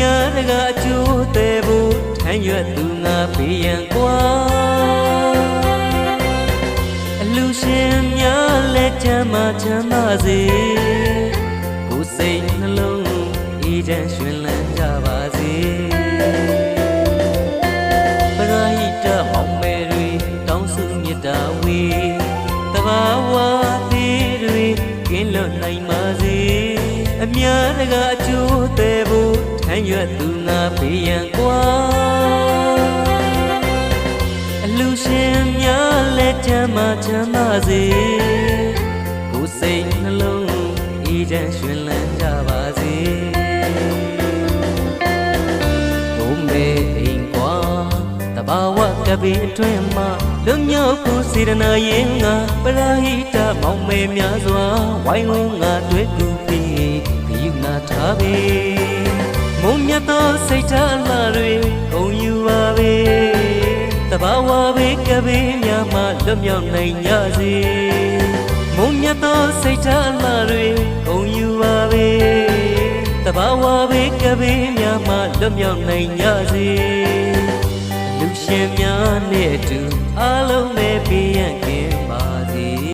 များတကအကျိုးသေးဖို့ထမ်းရွက်သူငါပေးရန်ကွာအလူရှင်များလက်ချမ်းမှချမ်းသာစေကိုယ်စိတ်နှလုံးအေးချမ်းရွှင်လန်းကြပါစေပရာဟိတမောင်မယ်တွေတောင်းစုမြတ်တာဝေတဘာဝသေးတွေကင်းလွတ်နိုင်ပါစေအများတကအကျိုးသေးဖို့ထမ်းရွက်သူငါပေးရန်ကွာအလူရှင်များလက်ချမ်းမှချမ်းသာစေကိုယ်စိတ်နှလုံးအေးချမ်းရွှင်လန်းကြပါစေဘုံမေအိမ်ကွာတဘာဝကပင်အတွင်းမှာလွတ်မြောက်ဖို့စေတနာရင်ငါပရာဟိတမောင်မေများစွာဝိုင်းဝန်းငါတွေ့ကူပြီးခယူငါထားပေမုံမြတ်သောစိတ်ထားအလှတွေကုန်ယူပါပေတဘာဝဘေးကဘေးများမှလွတ်မြောက်နိုင်ကြစေမုံမြတ်သောစိတ်ထားအလှတွေကုန်ယူပါပေတဘာဝဘေးကဘေးများမှလွတ်မြောက်နိုင်ကြစေလူရှင်များနဲ့အတူအားလုံးပဲပြည့်ရန်ခင်